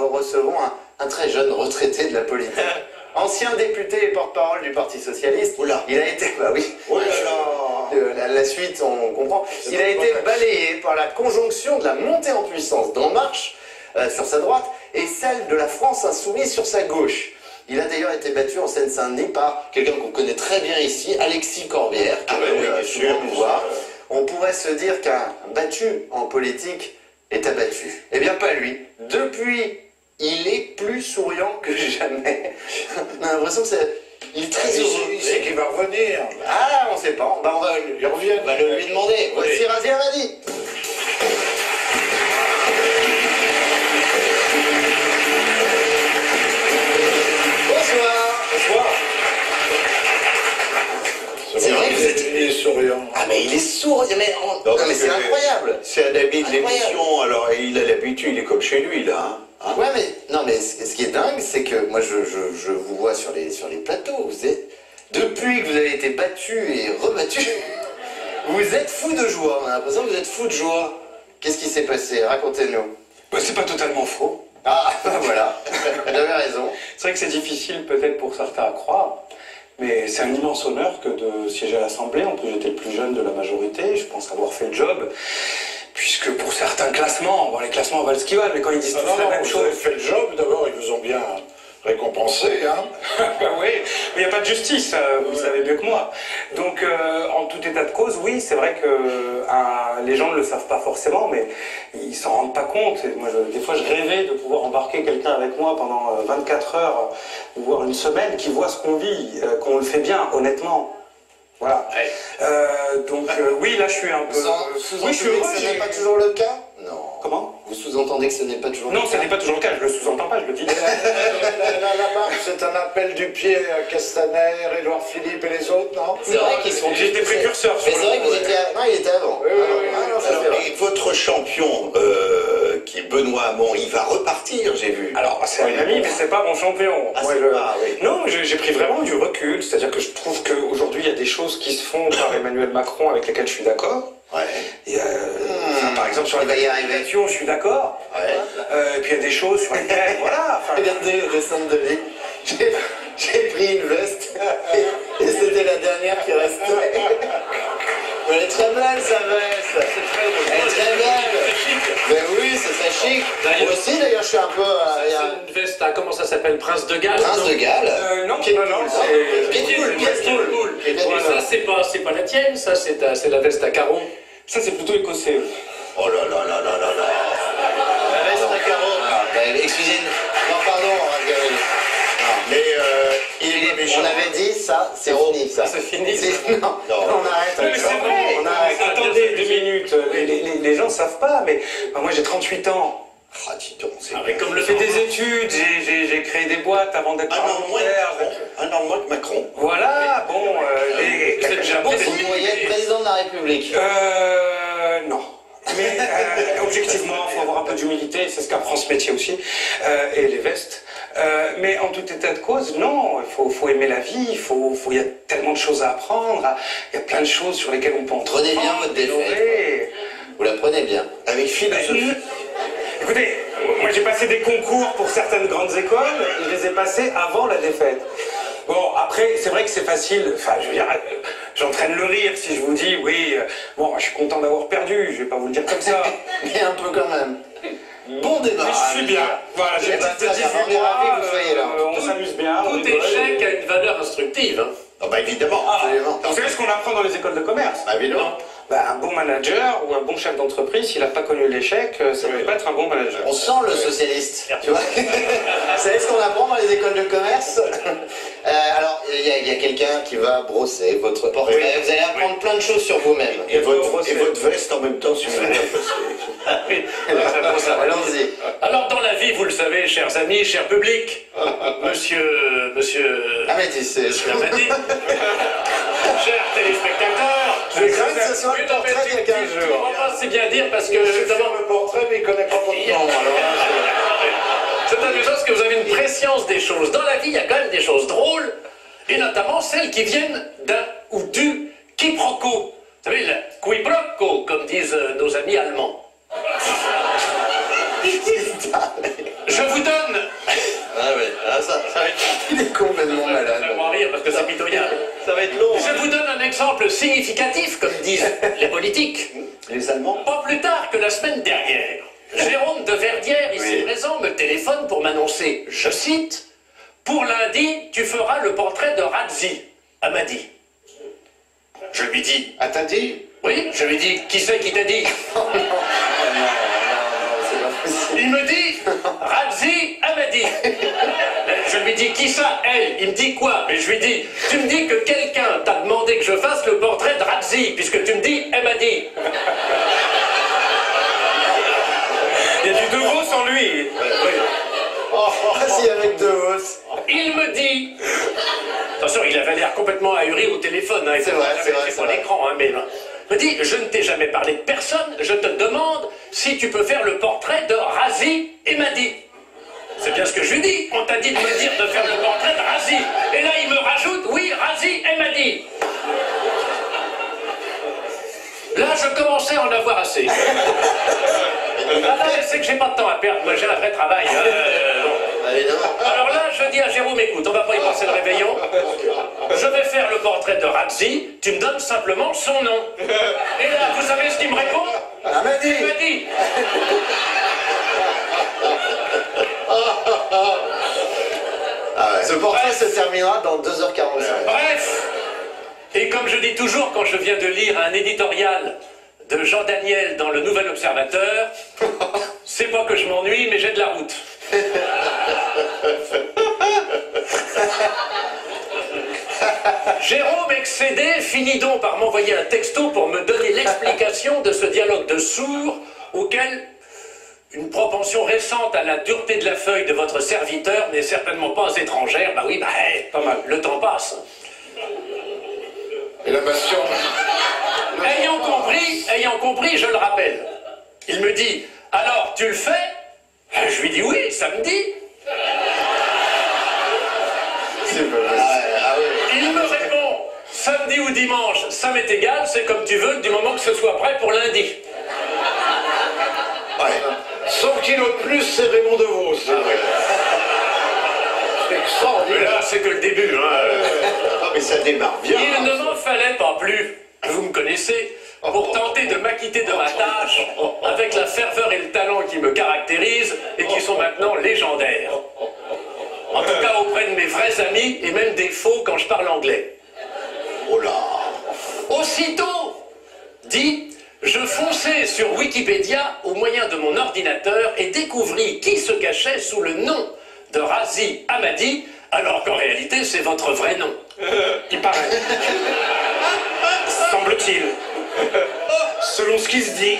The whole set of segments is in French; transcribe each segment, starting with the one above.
nous recevons un très jeune retraité de la politique. Ancien député et porte-parole du Parti Socialiste. Oula. Il a été... Bah oui. Oh là là. La suite, on comprend. Il a été balayé par la conjonction de la montée en puissance d'En Marche sur sa droite et celle de la France Insoumise sur sa gauche. Il a d'ailleurs été battu en Seine-Saint-Denis par quelqu'un qu'on connaît très bien ici, Alexis Corbière, qui est souvent au pouvoir. On pourrait se dire qu'un battu en politique est abattu. Eh bien, pas lui. Depuis, il est plus souriant que jamais. On a l'impression que c'est... Il est très heureux. C'est qu'il va revenir. Ah, on sait pas. Bah, on va lui demander. Voici Razia Madi. Bonsoir. C'est vrai que vous êtes... Il est souriant. Ah, mais il est sourd. Non, mais c'est incroyable. C'est un ami de l'émission, alors il a l'habitude, il est comme chez lui, là. Hein. Ouais, mais non, mais ce qui est dingue, c'est que moi, je vous vois sur les plateaux. Vous êtes, depuis que vous avez été battu et rebattu, vous êtes fou de joie. On a l'impression que vous êtes fou de joie. Qu'est-ce qui s'est passé? Racontez-nous. Bah, c'est pas totalement faux. Ah, bah voilà. J'avais raison. C'est vrai que c'est difficile peut-être pour certains à croire, mais c'est un immense honneur que de siéger à l'Assemblée. En plus, j'étais le plus jeune de la majorité. Je pense avoir fait le job. Puisque pour certains classements, bon, les classements valent ce qu'ils valent, mais quand ils disent tous la même chose... Vous avez fait le job, d'abord, ils vous ont bien récompensé, hein. Oui, mais il n'y a pas de justice, vous le savez mieux que moi. Donc, en tout état de cause, oui, c'est vrai que les gens ne le savent pas forcément, mais ils s'en rendent pas compte. Et moi, des fois, je rêvais de pouvoir embarquer quelqu'un avec moi pendant 24 heures, voire une semaine, qui voit ce qu'on vit, qu'on le fait bien, honnêtement. Voilà. Donc, oui, là, je suis un peu... Oui, je suis heureux. Ce n'est pas toujours le cas? Non. Comment? Vous sous-entendez que ce n'est pas toujours le cas? Non, ce n'est pas toujours le cas, je le sous-entends pas, je le dis. La barbe, c'est un appel du pied à Castaner, Édouard Philippe et les autres, non? C'est vrai qu'ils sont... J'étais précurseur. Mais c'est vrai que vous étiez... Non, il était avant. Et votre champion, qui est Benoît Hamon, il va repartir, j'ai vu. Alors, c'est un ami, mais c'est pas mon champion. Ah, Moi, oui. Non, j'ai pris vraiment du recul, c'est-à-dire que je trouve qu'aujourd'hui, il y a des choses qui se font par Emmanuel Macron avec lesquelles je suis d'accord. Ouais. Et, par exemple, sur la vaccination, je suis d'accord. Ouais. Et puis il y a des choses sur lesquelles, voilà. Regardez le descente de vie. J'ai pris une veste et c'était la dernière qui restait. Elle est très belle sa veste. Elle est très belle. Mais oui, c'est très chic. Moi aussi d'ailleurs je suis un peu... C'est une veste, comment ça s'appelle? Prince de Galles? Prince de Galles. Non, c'est... Pitbull. Et ça, c'est pas la tienne, ça, c'est la veste à carreaux. Ça, c'est plutôt écossais. Oh là là là là là là. La veste à carreaux. Excusez-nous. Non, pardon, Gaël. Mais il est méchant. On avait dit ça, c'est fini ça. C'est fini. Non, on arrête. Mais c'est vrai. On arrête. Attendez 2 minutes. Les gens ne savent pas, mais moi j'ai 38 ans. Ah, dis donc, c'est... Avec comme le J'ai fait des études, j'ai créé des boîtes avant d'être parlementaire. Un an moins que Macron. Voilà, bon, vous êtes déjà bon, Vous voyez être président de la République. non. Mais objectivement, il faut avoir un peu d'humilité, c'est ce qu'apprend ce métier aussi, et les vestes. Mais en tout état de cause, non, il faut aimer la vie, il y a tellement de choses à apprendre, il y a plein de choses sur lesquelles on peut entreprendre. Prenez bien votre défaite. Vous la prenez bien. Avec philosophie. Écoutez, moi j'ai passé des concours pour certaines grandes écoles, et je les ai passés avant la défaite. Bon, après, c'est vrai que c'est facile, enfin, je veux dire, j'entraîne le rire si je vous dis, oui, bon, je suis content d'avoir perdu, je vais pas vous le dire comme ça. Mais un peu quand même. Bon débat. Mais je suis bien. Voilà, j'ai une petite de 18 mois, vous soyez là. on s'amuse bien. on Tout rigole. échec a une valeur instructive. Hein. Oh, bah évidemment. Vous savez ce qu'on apprend dans les écoles de commerce? Bah, évidemment. Bah, un bon manager ou un bon chef d'entreprise, s'il n'a pas connu l'échec, ça ne peut pas être un bon manager. On sent le socialiste, tu vois. Vous savez ce qu'on apprend dans les écoles de commerce? Alors, il y a quelqu'un qui va brosser votre portrait. Oui. Vous allez apprendre plein de choses sur vous-même. Et votre veste en même temps, si vous voulez. Oui. Allons-y. Alors, dans la vie, vous le savez, chers amis, cher public, monsieur... Ah mais tu sais, Madi, chers téléspectateurs, je crains que ce soit le portrait d'il y a 15 jours. Enfin, c'est bien dire parce que... Je sais faire le portrait, mais il ne connaît pas votre nom. C'est amusant parce que vous avez une préscience des choses. Dans la vie, il y a quand même des choses drôles, et notamment celles qui viennent d'un ou du quiproquo. Vous savez, le quiproquo, comme disent nos amis allemands. ça. Je vous donne... Ah ouais, ça va être... Il est complètement malade. Je vais rire parce que c'est pitoyable. Ça va être long. Je vous donne un exemple significatif, comme disent les politiques. Les Allemands. Pas plus tard que la semaine dernière, Jérôme de Verdière, ici présent, me téléphone pour m'annoncer, je cite, « Pour lundi, tu feras le portrait de Razzi, Amadi. » Je lui dis, Ah, t'as dit? oui, je lui dis, qui c'est qui t'a dit? Il me dit, Razzi Amadi. Je lui dis, qui ça, elle? Il me dit quoi? Mais je lui dis, tu me dis que quelqu'un t'a demandé que je fasse le portrait de Razzi, puisque tu me dis Amadi. Il y a du De Vos en lui. Vas-y avec De Vos. Il me dit, attention, il avait l'air complètement ahuri au téléphone, hein, C'est vrai, c'est c'est pas vrai. l'écran, hein, mais il me dit, je ne t'ai jamais parlé de personne, je te demande si tu peux faire le portrait de Razzi Amadi. C'est bien ce que je lui dis. On t'a dit de me dire de faire le portrait de Razzi. Et là, il me rajoute, oui, Razzi Amadi. Là, je commençais à en avoir assez. Là, c'est que j'ai pas de temps à perdre. Moi, j'ai un vrai travail. Évidemment. Alors là, je dis à Jérôme, écoute, on va pas y passer le réveillon. Je vais faire le portrait de Razzi. Tu me donnes simplement son nom. Et là, vous savez ce qu'il me répond? Amadi. Il me dit... Ah ouais. Ce portrait se terminera dans 2h45. Bref, et comme je dis toujours quand je viens de lire un éditorial de Jean Daniel dans le Nouvel Observateur, c'est pas que je m'ennuie, mais j'ai de la route. Jérôme excédé finit donc par m'envoyer un texto pour me donner l'explication de ce dialogue de sourds auquel une propension récente à la dureté de la feuille de votre serviteur n'est certainement pas étrangère. Bah oui, bah, pas mal. Le temps passe. Et la passion. Ayant compris, je le rappelle. Il me dit, alors tu le fais? Je lui dis oui, samedi. C'est pas possible. Ah ouais. Il me répond, samedi ou dimanche, ça m'est égal, c'est comme tu veux, du moment que ce soit prêt pour lundi. Ouais. 100 kilos de plus, c'est Raymond DeVos. C'est Mais extraordinaire. là, c'est que le début. Hein. Ah mais ça démarre bien. Il ne m'en fallait pas plus, vous me connaissez, pour tenter de m'acquitter de ma tâche avec la ferveur et le talent qui me caractérisent et qui sont maintenant légendaires. En tout cas auprès de mes vrais amis et même des faux quand je parle anglais. Oh là. Aussitôt, dit, je fonçai sur Wikipédia au moyen de mon ordinateur et découvris qui se cachait sous le nom de Razzi Amadi, alors qu'en réalité c'est votre vrai nom. Il paraît. Semble-t-il. Selon ce qui se dit.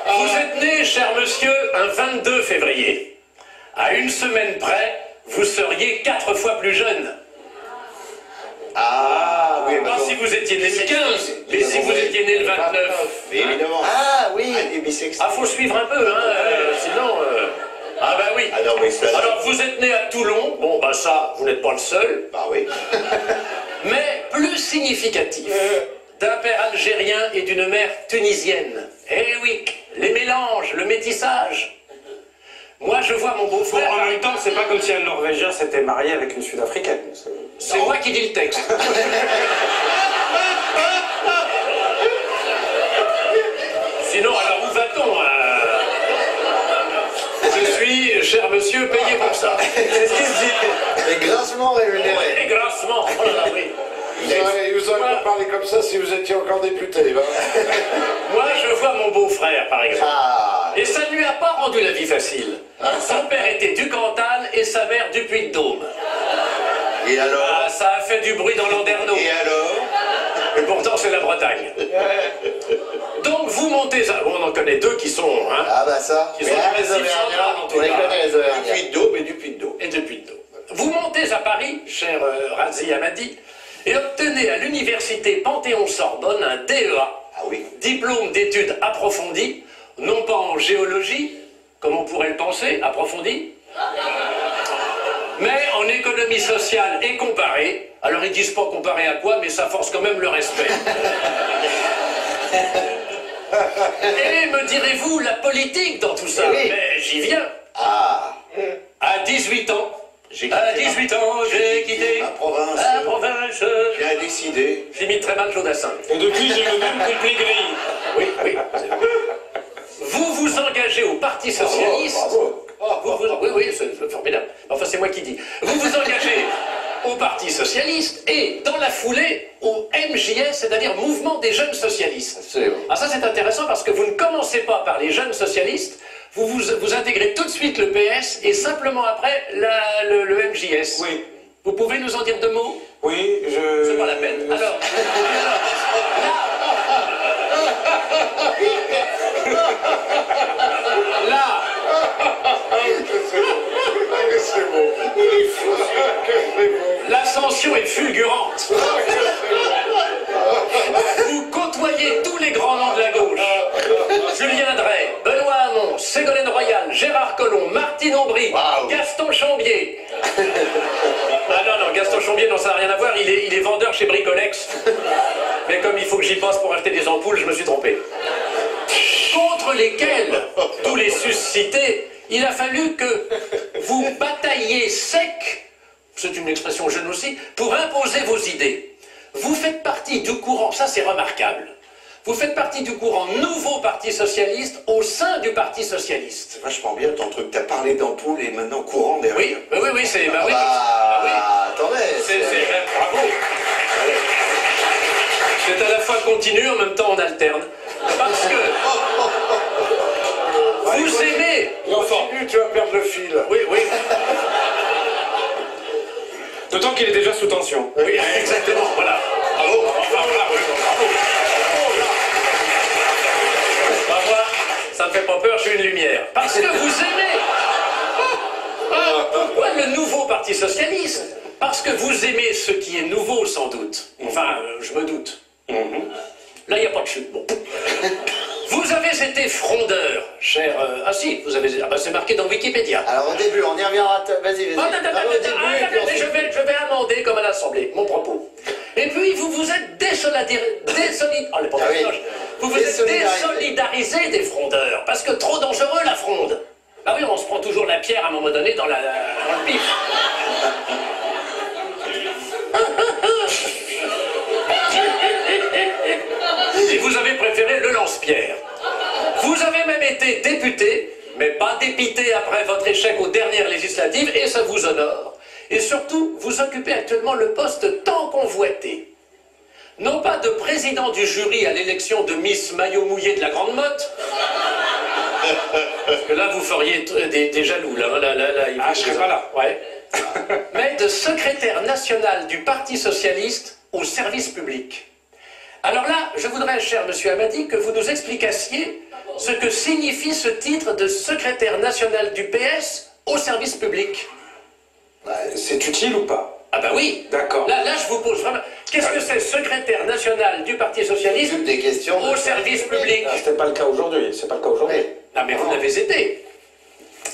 Vous êtes né, cher monsieur, un 22 février. À une semaine près, vous seriez 4 fois plus jeune. Ah oui, Pas si vous étiez né le 15, mais si vous étiez né le 29. évidemment. Ah oui. Ah, les bisexuels. Ah, faut suivre un peu, hein, sinon... Ah bah oui. Ah non, mais ça... Alors, vous êtes né à Toulon, bon bah ça, vous n'êtes pas le seul, Bah oui. mais plus significatif, d'un père algérien et d'une mère tunisienne. Eh oui, les mélanges, le métissage. Moi, je vois mon Bon, beau-frère... en même temps, c'est pas comme si un Norvégien s'était marié avec une Sud-Africaine. C'est moi qui dis le texte. Sinon, alors où va-t-on Je suis, cher monsieur, payé pour ça. C'est ce qui se dit. Et grassement rémunéré. Et grassement, oh là là, oui. Vous auriez pas parlé comme ça si vous étiez encore député. Hein. Moi, je vois mon beau-frère, par exemple. Ah. Et ça ne lui a pas rendu la vie facile. Son père était du Cantal et sa mère du Puy-de-Dôme. Et alors? Ah, ça a fait du bruit dans Landerneau. Et alors? Et pourtant, c'est la Bretagne. Donc, vous montez à... Bon, on en connaît deux qui sont... Hein, Ah bah ça. qui sont Mais du les Massif Auvergnats, central, en tout on les cas. connaît les Du Auvergnats. Puy-de-Dôme et du Puy-de-Dôme. Et de Puy-de-Dôme. Vous montez à Paris, cher Razzi Amadi, et obtenez à l'université Panthéon-Sorbonne un DEA, Ah oui. diplôme d'études approfondies, non pas en géologie, comme on pourrait le penser, approfondie, mais en économie sociale et comparée. Alors ils disent pas comparé à quoi, mais ça force quand même le respect. Et me direz-vous la politique dans tout ça? Oui. Mais j'y viens. Ah, À 18 ans, j'ai quitté ma province. la province. J'ai décidé. J'imite très mal Jodassin. Et depuis, j'ai le même complet gris. Oui, oui. Vous vous engagez au Parti Socialiste. Oui, oui, c'est formidable. Enfin, c'est moi qui dis. Vous vous engagez au Parti Socialiste et, dans la foulée, au MJS, c'est-à-dire Mouvement des Jeunes Socialistes. Absolument. Alors ça, c'est intéressant parce que vous ne commencez pas par les Jeunes Socialistes, vous intégrez tout de suite le PS et simplement après le MJS. Oui. Vous pouvez nous en dire deux mots? Oui, je... C'est pas la peine. Alors, là, C'est bon. l'ascension est fulgurante. Vous côtoyez tous les grands noms de la gauche. Julien Drey, Benoît Hamon, Ségolène Royal, Gérard Collomb, Martine Aubry, Wow. Gaston Chambier. Ah non, Gaston Chambier, non, ça n'a rien à voir, il est vendeur chez Bricolex. Mais comme il faut que j'y passe pour acheter des ampoules, je me suis trompé. Contre lesquels, tous les suscités, il a fallu que vous batailliez sec, c'est une expression jeune aussi, pour imposer vos idées. Vous faites partie du courant, ça c'est remarquable, vous faites partie du courant nouveau Parti Socialiste au sein du Parti Socialiste. C'est vachement bien ton truc. T'as parlé d'ampoule et maintenant courant derrière. Oui, c'est... Bah oui, Attendez. bravo. C'est à la fois continu, en même temps on alterne. Parce que vous aimez... Continue, tu vas perdre le fil. Oui. D'autant qu'il est déjà sous tension. Oui, exactement, voilà. Bravo. Enfin, voilà, oui, bravo. Bah, moi, ça me fait pas peur, je suis une lumière. Parce que vous aimez. Pourquoi le nouveau Parti Socialiste? Parce que vous aimez ce qui est nouveau, sans doute. Enfin, je me doute. Là, il n'y a pas de chute. Bon. Vous avez été frondeur, cher... Ah si, vous avez... Ah bah c'est marqué dans Wikipédia. Alors au début, on y reviendra. Vas-y. Ah, Au début, et puis ensuite- je vais amender comme à l'Assemblée, mon propos. Et puis, vous vous êtes vous vous êtes désolidarisé des frondeurs, parce que trop dangereux, la fronde. Ah oui, on se prend toujours la pierre à un moment donné dans le pif. Et vous avez préféré le lance-pierre. Vous avez même été député, mais pas dépité après votre échec aux dernières législatives, et ça vous honore. Et surtout, vous occupez actuellement le poste tant convoité. Non pas de président du jury à l'élection de Miss Maillot Mouillé de la Grande Motte, parce que là vous feriez des jaloux, là, Ah, je serais pas là. Ouais. Mais de secrétaire national du Parti Socialiste au service public. Alors là, je voudrais, cher monsieur Amadi, que vous nous explicassiez ce que signifie ce titre de secrétaire national du PS au service public. C'est utile ou pas? Ah bah oui. D'accord. Là, je vous pose vraiment... Qu'est-ce que c'est, secrétaire national du Parti Socialiste Des questions au service public? Ah, c'était pas le cas aujourd'hui, c'est pas le cas aujourd'hui. Oui. Ah mais vous l'avez été.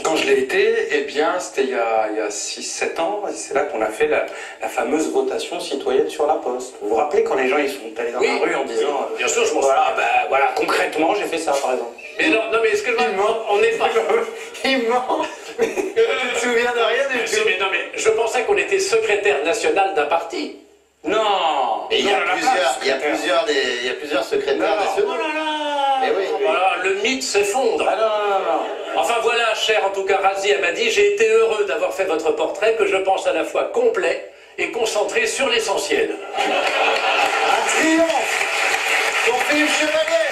Quand je l'ai été, eh bien, c'était il y a 6-7 ans, et c'est là qu'on a fait la fameuse votation citoyenne sur la Poste. Vous vous rappelez quand les gens ils sont allés dans Oui. la rue en disant... Bien sûr, je m'en Voilà, bah, voilà, concrètement, j'ai fait ça, par exemple. Mais non, mais excusez-moi, on n'est pas... Il ment. Tu te souviens de rien du tout. Mais non, mais je pensais qu'on était secrétaire national d'un parti. Non. Et il y a Non, la plusieurs secrétaires nationaux. Oh là là. Eh oui. Voilà, le mythe s'effondre. Ah non. Enfin voilà, cher en tout cas Razi Amadi, j'ai été heureux d'avoir fait votre portrait que je pense à la fois complet et concentré sur l'essentiel. Un triomphe pour Philippe Chevalier.